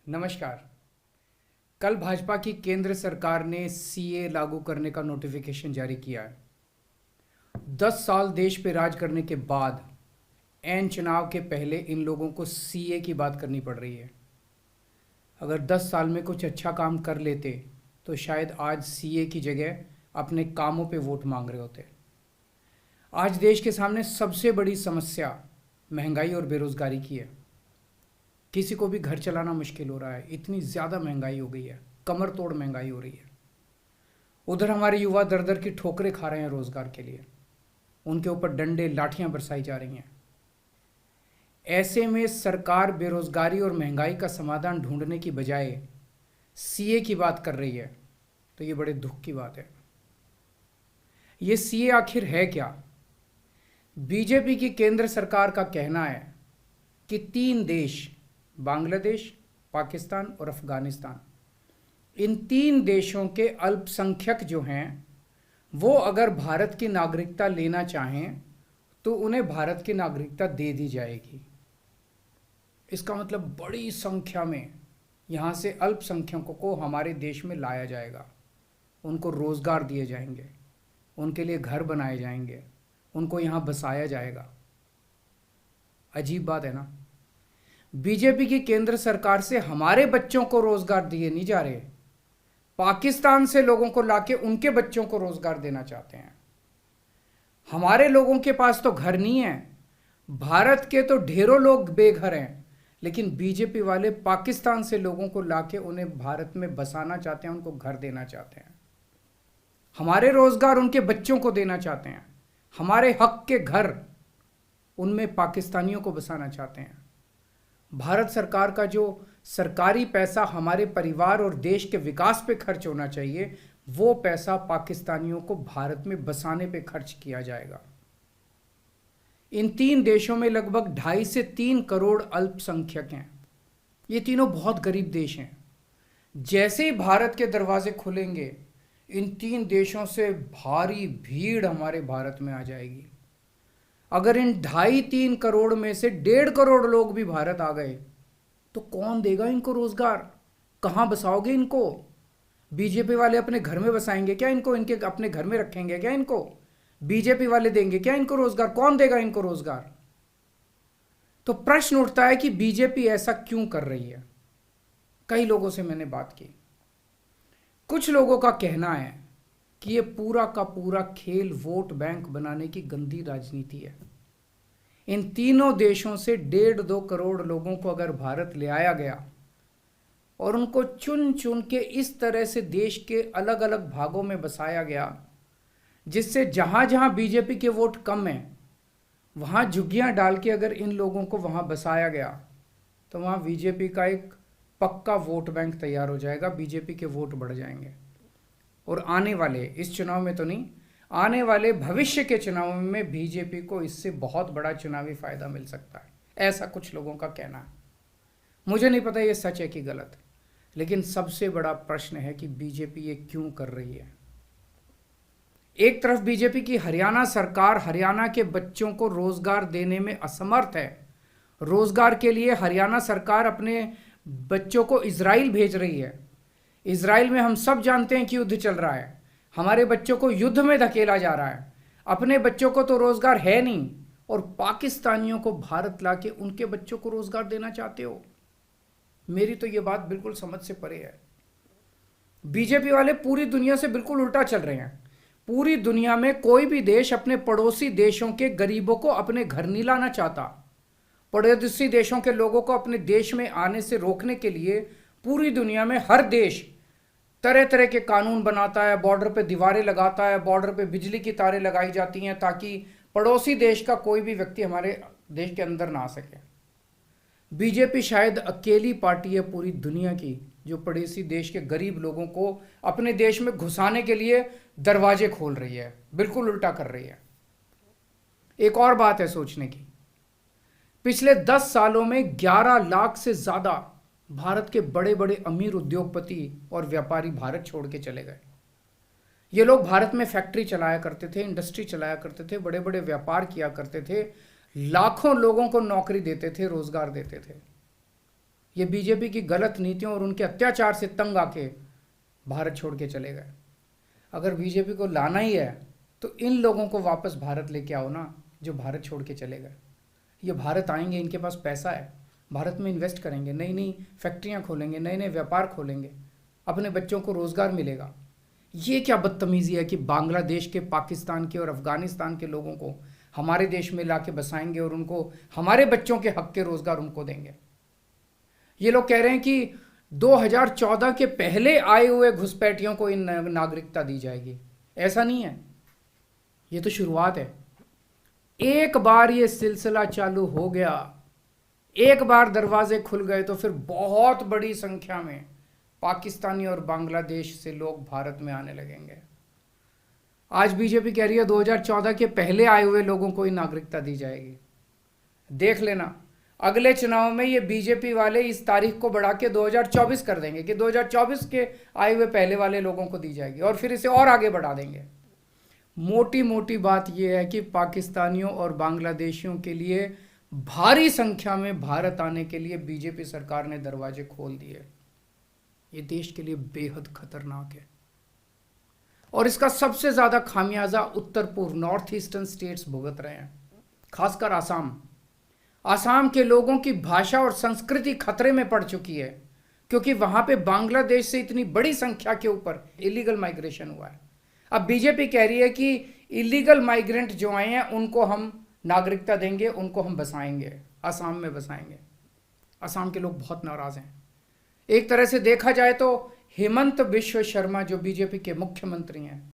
नमस्कार। कल भाजपा की केंद्र सरकार ने सीए लागू करने का नोटिफिकेशन जारी किया है। 10 साल देश पे राज करने के बाद एन चुनाव के पहले इन लोगों को सीए की बात करनी पड़ रही है। अगर 10 साल में कुछ अच्छा काम कर लेते तो शायद आज सीए की जगह अपने कामों पे वोट मांग रहे होते। आज देश के सामने सबसे बड़ी समस्या महंगाई और बेरोजगारी की है। किसी को भी घर चलाना मुश्किल हो रहा है, इतनी ज़्यादा महंगाई हो गई है, कमर तोड़ महंगाई हो रही है। उधर हमारे युवा दर दर की ठोकरें खा रहे हैं रोज़गार के लिए, उनके ऊपर डंडे लाठियां बरसाई जा रही हैं। ऐसे में सरकार बेरोजगारी और महंगाई का समाधान ढूंढने की बजाय सीए की बात कर रही है, तो ये बड़े दुख की बात है। ये सीए आखिर है क्या? बीजेपी की केंद्र सरकार का कहना है कि 3 देश, बांग्लादेश, पाकिस्तान और अफगानिस्तान, इन 3 देशों के अल्पसंख्यक जो हैं वो अगर भारत की नागरिकता लेना चाहें तो उन्हें भारत की नागरिकता दे दी जाएगी। इसका मतलब बड़ी संख्या में यहाँ से अल्पसंख्यकों को हमारे देश में लाया जाएगा, उनको रोज़गार दिए जाएंगे, उनके लिए घर बनाए जाएंगे, उनको यहाँ बसाया जाएगा। अजीब बात है ना। बीजेपी की केंद्र सरकार से हमारे बच्चों को रोजगार दिए नहीं जा रहे, पाकिस्तान से लोगों को लाके उनके बच्चों को रोजगार देना चाहते हैं। हमारे लोगों के पास तो घर नहीं है, भारत के तो ढेरों लोग बेघर हैं, लेकिन बीजेपी वाले पाकिस्तान से लोगों को लाके उन्हें भारत में बसाना चाहते हैं, उनको घर देना चाहते हैं। हमारे रोजगार उनके बच्चों को देना चाहते हैं, हमारे हक के घर उनमें पाकिस्तानियों को बसाना चाहते हैं। भारत सरकार का जो सरकारी पैसा हमारे परिवार और देश के विकास पे खर्च होना चाहिए, वो पैसा पाकिस्तानियों को भारत में बसाने पे खर्च किया जाएगा। इन 3 देशों में लगभग 2.5 से 3 करोड़ अल्पसंख्यक हैं। ये तीनों बहुत गरीब देश हैं। जैसे ही भारत के दरवाजे खुलेंगे, इन 3 देशों से भारी भीड़ हमारे भारत में आ जाएगी। अगर इन 2.5-3 करोड़ में से 1.5 करोड़ लोग भी भारत आ गए तो कौन देगा इनको रोजगार? कहाँ बसाओगे इनको? बीजेपी वाले अपने घर में बसाएंगे क्या इनको? इनके अपने घर में रखेंगे क्या इनको? बीजेपी वाले देंगे क्या इनको रोजगार? कौन देगा इनको रोजगार? तो प्रश्न उठता है कि बीजेपी ऐसा क्यों कर रही है। कई लोगों से मैंने बात की, कुछ लोगों का कहना है कि ये पूरा का पूरा खेल वोट बैंक बनाने की गंदी राजनीति है। इन तीनों देशों से 1.5-2 करोड़ लोगों को अगर भारत ले आया गया और उनको चुन चुन के इस तरह से देश के अलग अलग भागों में बसाया गया, जिससे जहां जहां बीजेपी के वोट कम हैं वहां झुग्गियां डाल के अगर इन लोगों को वहां बसाया गया तो वहां बीजेपी का एक पक्का वोट बैंक तैयार हो जाएगा, बीजेपी के वोट बढ़ जाएंगे। और आने वाले इस चुनाव में तो नहीं, आने वाले भविष्य के चुनाव में बीजेपी को इससे बहुत बड़ा चुनावी फायदा मिल सकता है, ऐसा कुछ लोगों का कहना है। मुझे नहीं पता ये सच है कि गलत, लेकिन सबसे बड़ा प्रश्न है कि बीजेपी ये क्यों कर रही है। एक तरफ बीजेपी की हरियाणा सरकार हरियाणा के बच्चों को रोजगार देने में असमर्थ है। रोजगार के लिए हरियाणा सरकार अपने बच्चों को इजराइल भेज रही है। इजराइल में हम सब जानते हैं कि युद्ध चल रहा है, हमारे बच्चों को युद्ध में धकेला जा रहा है। अपने बच्चों को तो रोजगार है नहीं और पाकिस्तानियों को भारत लाके उनके बच्चों को रोजगार देना चाहते हो। मेरी तो ये बात बिल्कुल समझ से परे है। बीजेपी वाले पूरी दुनिया से बिल्कुल उल्टा चल रहे हैं। पूरी दुनिया में कोई भी देश अपने पड़ोसी देशों के गरीबों को अपने घर नहीं लाना चाहता। पड़ोसी देशों के लोगों को अपने देश में आने से रोकने के लिए पूरी दुनिया में हर देश तरह तरह के कानून बनाता है, बॉर्डर पे दीवारें लगाता है, बॉर्डर पे बिजली की तारें लगाई जाती हैं ताकि पड़ोसी देश का कोई भी व्यक्ति हमारे देश के अंदर ना आ सके। बीजेपी शायद अकेली पार्टी है पूरी दुनिया की जो पड़ोसी देश के गरीब लोगों को अपने देश में घुसाने के लिए दरवाजे खोल रही है, बिल्कुल उल्टा कर रही है। एक और बात है सोचने की, पिछले 10 सालों में 11 लाख से ज्यादा भारत के बड़े बड़े अमीर उद्योगपति और व्यापारी भारत छोड़ के चले गए। ये लोग भारत में फैक्ट्री चलाया करते थे, इंडस्ट्री चलाया करते थे, बड़े बड़े व्यापार किया करते थे, लाखों लोगों को नौकरी देते थे, रोजगार देते थे। ये बीजेपी की गलत नीतियों और उनके अत्याचार से तंग आके भारत छोड़ के चले गए। अगर बीजेपी को लाना ही है तो इन लोगों को वापस भारत लेके आओ ना, जो भारत छोड़ के चले गए। ये भारत आएंगे, इनके पास पैसा है, भारत में इन्वेस्ट करेंगे, नई नई फैक्ट्रियां खोलेंगे, नए नए व्यापार खोलेंगे, अपने बच्चों को रोजगार मिलेगा। ये क्या बदतमीजी है कि बांग्लादेश के, पाकिस्तान के और अफगानिस्तान के लोगों को हमारे देश में लाके बसाएंगे और उनको हमारे बच्चों के हक के रोजगार उनको देंगे। ये लोग कह रहे हैं कि 2014 के पहले आए हुए घुसपैठियों को इन नागरिकता दी जाएगी। ऐसा नहीं है, ये तो शुरुआत है। एक बार ये सिलसिला चालू हो गया, एक बार दरवाजे खुल गए तो फिर बहुत बड़ी संख्या में पाकिस्तानी और बांग्लादेश से लोग भारत में आने लगेंगे। आज बीजेपी कह रही है 2014 के पहले आए हुए लोगों को ही नागरिकता दी जाएगी। देख लेना, अगले चुनाव में ये बीजेपी वाले इस तारीख को बढ़ा के 2024 कर देंगे कि 2024 के आए हुए पहले वाले लोगों को दी जाएगी, और फिर इसे और आगे बढ़ा देंगे। मोटी मोटी बात यह है कि पाकिस्तानियों और बांग्लादेशियों के लिए भारी संख्या में भारत आने के लिए बीजेपी सरकार ने दरवाजे खोल दिए। ये देश के लिए बेहद खतरनाक है, और इसका सबसे ज्यादा खामियाजा उत्तर पूर्व, नॉर्थ ईस्टर्न स्टेट्स भुगत रहे हैं, खासकर आसाम। आसाम के लोगों की भाषा और संस्कृति खतरे में पड़ चुकी है, क्योंकि वहां पे बांग्लादेश से इतनी बड़ी संख्या के ऊपर इलीगल माइग्रेशन हुआ है। अब बीजेपी कह रही है कि इलीगल माइग्रेंट जो आए हैं उनको हम नागरिकता देंगे, उनको हम बसाएंगे, आसाम में बसाएंगे। आसाम के लोग बहुत नाराज हैं। एक तरह से देखा जाए तो हेमंत बिश्व शर्मा जो बीजेपी के मुख्यमंत्री हैं,